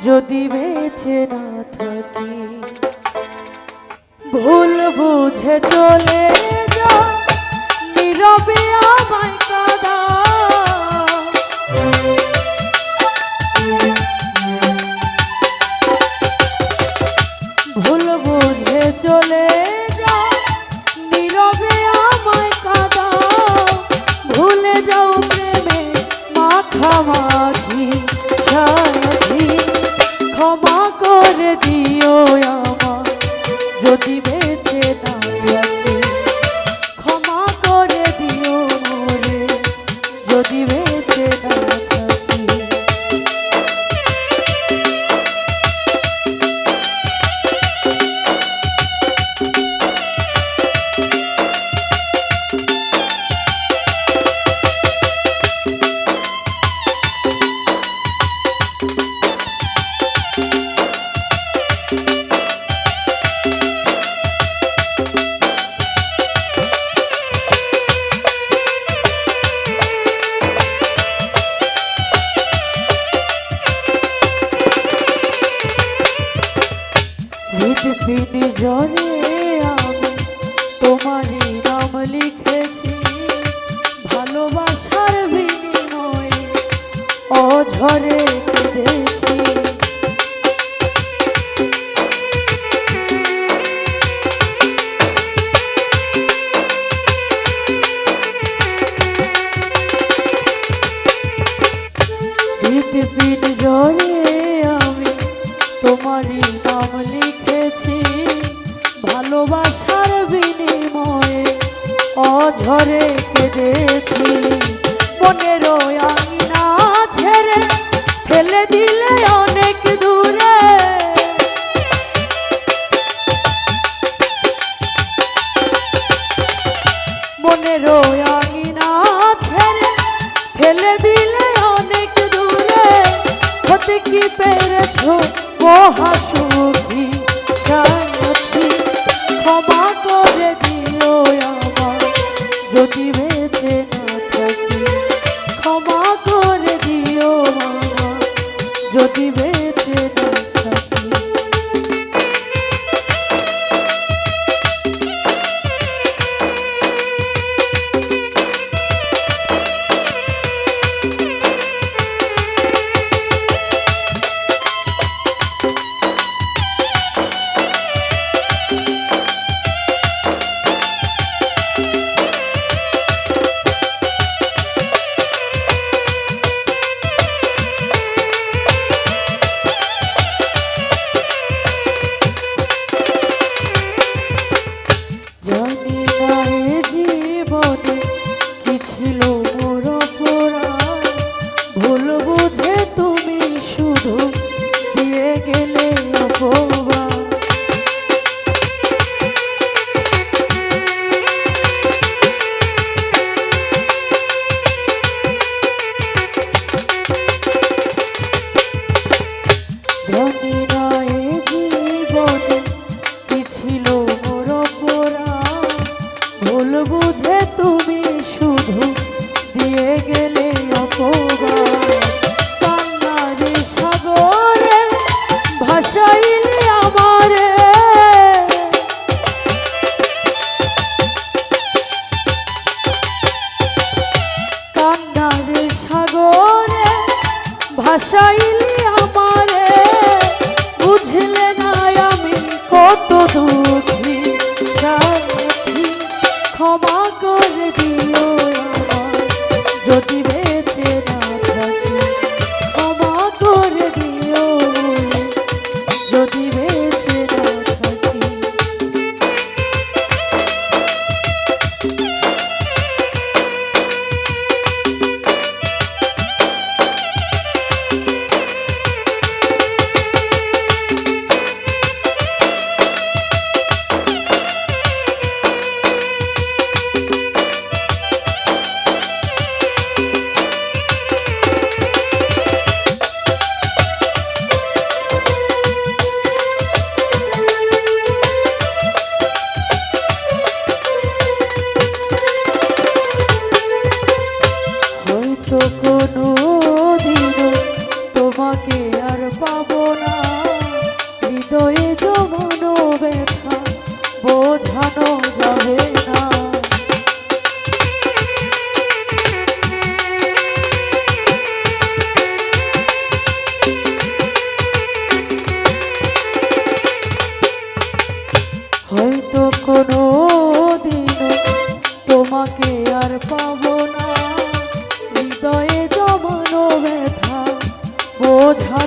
যদি বেঁচে না থাকি, ভুল বুঝে চলে যা, নীরবে আমায় কাঁদা। ভুল বুঝে চলে যা, নীরবে আমায় কাঁদা। ভুলে যাও প্রেমে মাখামাখি সাথী, ক্ষমা করে দিও আমার যদি বেঁচে না থাকি। ক্ষমা করে দিও মোরে যদি বেঁচে না থাকি। জরে আমি তোমারই নাম লিখেছি, ভালোবাসার বিনিময়ে অঝরে কেঁদেছি। জরে আমি তোমারই নাম লিখেছি, ভালোবাসার বিনিময়ে অঝরে কেঁদেছি। মনের আঙিনা ছেড়ে ফেলে দিলে অনেক দূরে, মনের আঙিনা ছেড়ে ফেলে দিলে অনেক দূরে। হতে কি পেরেছো মহাসুখী সাথী, ক্ষমা করে দিও আমার যদি বেঁচে না থাকি। ক্ষমা করে দিও আমার যদি বেঁচে না থাকি। জানি না এ জীবনে কি ছিল মোর অপরাধ, ভুল বুঝে তুমি শুধু দিয়ে গেলে অপবাদ। জানি না এ জীবনে কি ছিল মোর অপরাধ, ভুল বুঝে তুমি শুধু দিয়ে গেলে অপবাদ। কান্নার সাগরে ভাসাইলে আমারে, কান্নার সাগরে ভাসাইলে আমারে।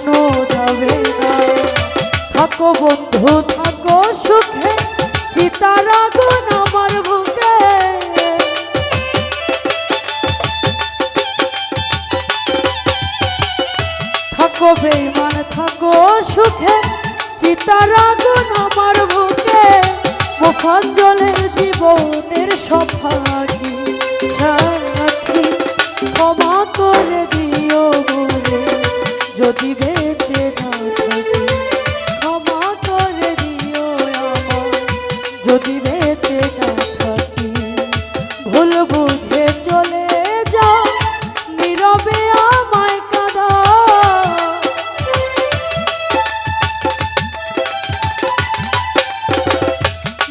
কখনো যাবে না। থাকো বন্ধু থাকো সুখে, চিতার আগুন আমার বুকে। থাকো বেঈমান থাকো সুখে, চিতার আগুন আমার বুকে। মুখাঞ্জলের জীবনের সব ফাঁকি সাথী, ক্ষমা করে দিও মোরে যদি বেঁচে না থাকি। ক্ষমা করে দিও আমার যদি বেঁচে না থাকি। ভুল বুঝে চলে যাও নীরবে আমায় কাঁদা।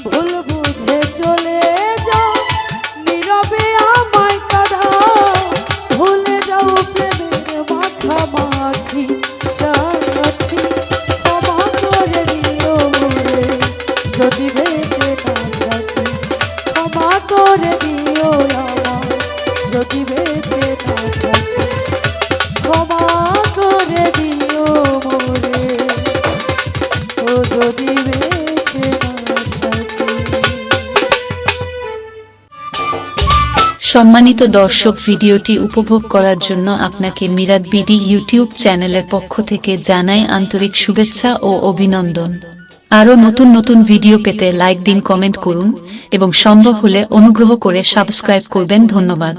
ভুল বুঝে চলে যাও নীরবে আমায় কাঁদা। ভুলে যাও প্রেমের মাখামাখি সাথী, ক্ষমা করে দিও মোরে যদি বেঁচে না থাকি। ক্ষমা করে দিও আমার যদি বেঁচে না থাকি। ক্ষমা করে দিও মোরে ও যদি বেঁচে না থাকি। সম্মানিত দর্শক, ভিডিওটি উপভোগ করার জন্য আপনাকে মিরাত বিডি ইউটিউব চ্যানেলের পক্ষ থেকে জানাই আন্তরিক শুভেচ্ছা ও অভিনন্দন। আরও নতুন নতুন ভিডিও পেতে লাইক দিন, কমেন্ট করুন এবং সম্ভব হলে অনুগ্রহ করে সাবস্ক্রাইব করবেন। ধন্যবাদ।